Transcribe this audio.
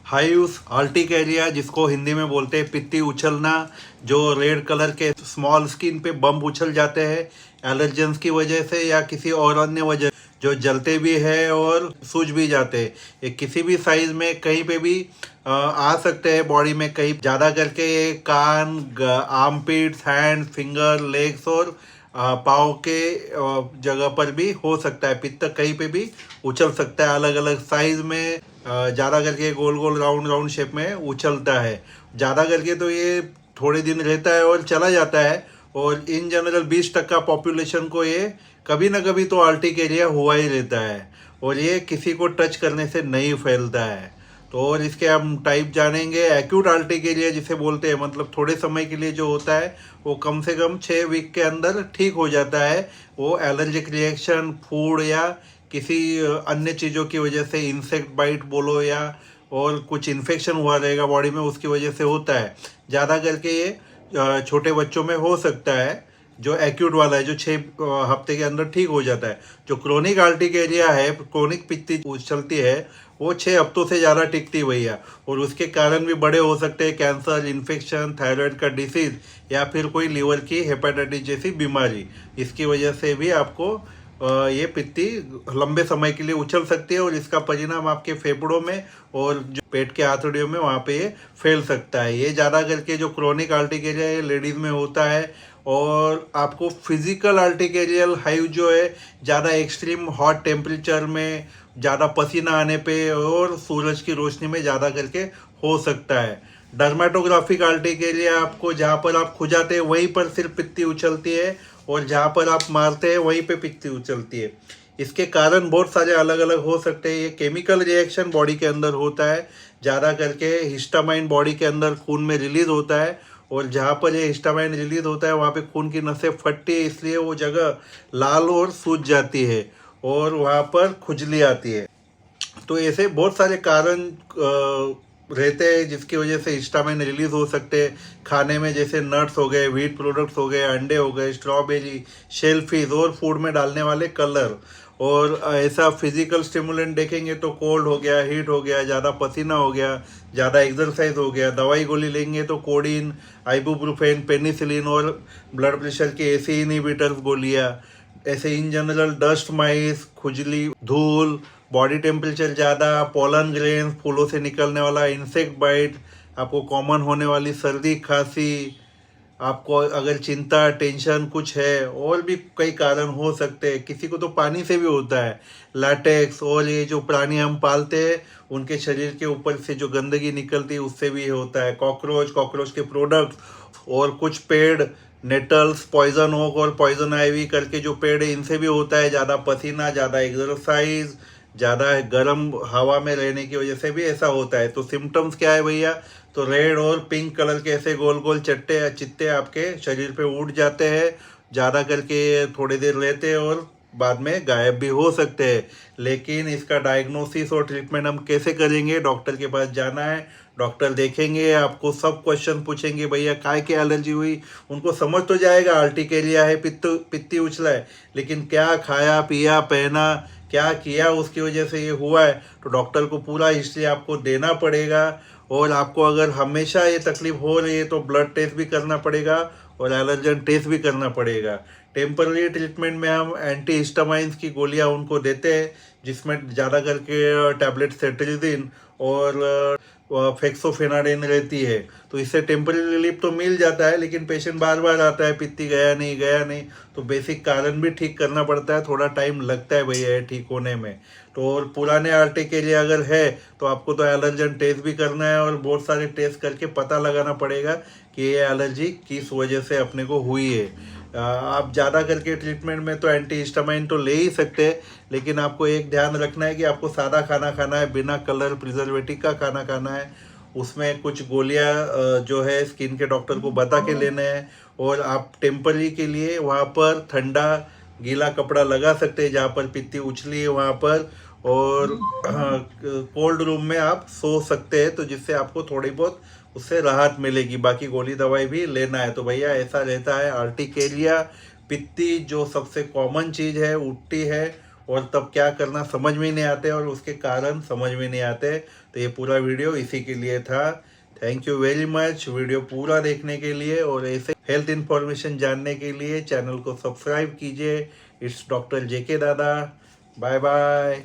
Hives urticaria, जिसको हिंदी में बोलते हैं पित्ती उछलना, जो रेड कलर के स्मॉल स्किन पे बम्प उछल जाते हैं एलर्जेंस की वजह से या किसी और अन्य वजह, जो जलते भी है और सूज भी जाते हैं। ये किसी भी साइज में कहीं पे भी आ सकते हैं बॉडी में। कहीं ज़्यादा करके ये कान, आर्म पिट्स, हैंड, फिंगर, लेग्स और पाँव के जगह पर भी हो सकता है। पित्त कहीं पे भी उछल सकता है, अलग अलग साइज में। ज़्यादा करके गोल गोल राउंड राउंड शेप में उछलता है। ज़्यादा करके तो ये थोड़े दिन रहता है और चला जाता है। और इन जनरल 20% पॉपुलेशन को ये कभी ना कभी तो आर्टिकेरिया हुआ ही रहता है, और ये किसी को टच करने से नहीं फैलता है। तो और इसके हम टाइप जानेंगे। एक्यूट आर्टिकेरिया जिसे बोलते हैं, मतलब थोड़े समय के लिए जो होता है, वो कम से कम 6 वीक के अंदर ठीक हो जाता है। वो एलर्जिक रिएक्शन, फूड या किसी अन्य चीज़ों की वजह से, इंसेक्ट बाइट बोलो या और कुछ इन्फेक्शन हुआ रहेगा बॉडी में, उसकी वजह से होता है। ज़्यादा करके ये छोटे बच्चों में हो सकता है, जो एक्यूट वाला है, जो 6 हफ्ते के अंदर ठीक हो जाता है। जो क्रोनिक आर्टिकेरिया है, क्रोनिक पित्ती उछलती है, वो 6 हफ्तों से ज़्यादा टिकती भैया। और उसके कारण भी बड़े हो सकते हैं, कैंसर, इन्फेक्शन, थायराइड का डिसीज या फिर कोई लीवर की हेपेटाइटिस जैसी बीमारी। इसकी वजह से भी आपको ये पित्ती लंबे समय के लिए उछल सकती है, और इसका परिणाम आपके फेफड़ों में और जो पेट के आंतड़ियों में वहाँ पे ये फैल सकता है। ये ज़्यादा करके जो क्रोनिक आर्टिकेरिया है लेडीज़ में होता है। और आपको फिजिकल आर्टिकेरियल हाइव जो है, ज़्यादा एक्सट्रीम हॉट टेम्परेचर में, ज़्यादा पसीना आने पे और सूरज की रोशनी में ज़्यादा करके हो सकता है। डर्मेटोग्राफिक आर्टिकेरिया, आपको जहाँ पर आप खुजाते हैं वहीं पर सिर्फ पित्ती उछलती है, और जहाँ पर आप मारते हैं वहीं पे पित्ती उछलती है। इसके कारण बहुत सारे अलग अलग हो सकते हैं। ये केमिकल रिएक्शन बॉडी के अंदर होता है। ज़्यादा करके हिस्टामाइन बॉडी के अंदर खून में रिलीज होता है, और जहाँ पर ये हिस्टामाइन रिलीज होता है वहाँ पे खून की नसें फटती है, इसलिए वो जगह लाल और सूज जाती है और वहाँ पर खुजली आती है। तो ऐसे बहुत सारे कारण रहते हैं जिसकी वजह से हिस्टामाइन रिलीज हो सकते हैं खाने में, जैसे नट्स हो गए, व्हीट प्रोडक्ट्स हो गए, अंडे हो गए, स्ट्रॉबेरी, शेलफिश और फूड में डालने वाले कलर। और ऐसा फिजिकल स्टिमुलेंट देखेंगे तो कोल्ड हो गया, हीट हो गया, ज़्यादा पसीना हो गया, ज़्यादा एक्सरसाइज हो गया। दवाई गोली लेंगे तो कोडीन, आइबुप्रोफेन, पेनिसिलिन और ब्लड प्रेशर की ऐसी इनहिबिटर्स गोलियाँ। ऐसे इन जनरल डस्ट माइस, खुजली, धूल, बॉडी टेम्परेचर ज़्यादा, पोलन ग्रेन्स, फूलों से निकलने वाला इंसेक्ट बाइट, आपको कॉमन होने वाली सर्दी खांसी, आपको अगर चिंता, टेंशन कुछ है, और भी कई कारण हो सकते हैं। किसी को तो पानी से भी होता है, लैटेक्स, और ये जो प्राणी हम पालते हैं उनके शरीर के ऊपर से जो गंदगी निकलती है उससे भी होता है। कॉकरोच, कॉकरोच के प्रोडक्ट्स, और कुछ पेड़, नेटल्स, पॉइजन ओक और पॉइजन आइवी करके जो पेड़ है, इनसे भी होता है। ज़्यादा पसीना, ज़्यादा एक्सरसाइज, ज़्यादा गर्म हवा में रहने की वजह से भी ऐसा होता है। तो सिम्टम्स क्या है भैया? तो रेड और पिंक कलर के ऐसे गोल गोल चट्टे या चित्ते आपके शरीर पे उड़ जाते हैं। ज़्यादा करके थोड़ी देर रहते हैं और बाद में गायब भी हो सकते हैं। लेकिन इसका डायग्नोसिस और ट्रीटमेंट हम कैसे करेंगे? डॉक्टर के पास जाना है, डॉक्टर देखेंगे, आपको सब क्वेश्चन पूछेंगे, भैया काय की एलर्जी हुई। उनको समझ तो जाएगा आर्टिकेरिया है, पित्ती उछला है, लेकिन क्या खाया पिया पहना, क्या किया उसकी वजह से ये हुआ है, तो डॉक्टर को पूरा हिस्ट्री आपको देना पड़ेगा। और आपको अगर हमेशा ये तकलीफ हो रही है तो ब्लड टेस्ट भी करना पड़ेगा और एलर्जन टेस्ट भी करना पड़ेगा। टेम्पररी ट्रीटमेंट में हम एंटी हिस्टामाइंस की गोलियां उनको देते हैं, जिसमें ज़्यादा करके टैबलेट सेट्रिजिन और फेक्सोफेनाडिन रहती है। तो इससे टेम्पररी रिलीफ तो मिल जाता है, लेकिन पेशेंट बार बार आता है, पित्ती गया नहीं गया नहीं, तो बेसिक कारण भी ठीक करना पड़ता है। थोड़ा टाइम लगता है भैया ठीक होने में। तो और पुराने आर्टिकेरिया अगर है तो आपको तो एलर्जन टेस्ट भी करना है, और बहुत सारे टेस्ट करके पता लगाना पड़ेगा कि ये एलर्जी किस वजह से अपने को हुई है। आप ज़्यादा करके ट्रीटमेंट में तो एंटी हिस्टामाइन तो ले ही सकते हैं, लेकिन आपको एक ध्यान रखना है कि आपको सादा खाना खाना है, बिना कलर प्रिजर्वेटिव का खाना खाना है। उसमें कुछ गोलियां जो है स्किन के डॉक्टर को बता के लेने हैं। और आप टेम्पररी के लिए वहाँ पर ठंडा गीला कपड़ा लगा सकते हैं जहाँ पर पित्ती उछली है वहाँ पर, और कोल्ड रूम में आप सो सकते हैं, तो जिससे आपको थोड़ी बहुत उससे राहत मिलेगी। बाकी गोली दवाई भी लेना है। तो भैया ऐसा रहता है आर्टिकेरिया। पित्ती जो सबसे कॉमन चीज़ है, उठती है, और तब क्या करना समझ में नहीं आते और उसके कारण समझ में नहीं आते। तो ये पूरा वीडियो इसी के लिए था। Thank you very much video पूरा देखने के लिए, और ऐसे हेल्थ इन्फॉर्मेशन जानने के लिए चैनल को सब्सक्राइब कीजिए। It's doctor J K Dada. Bye bye.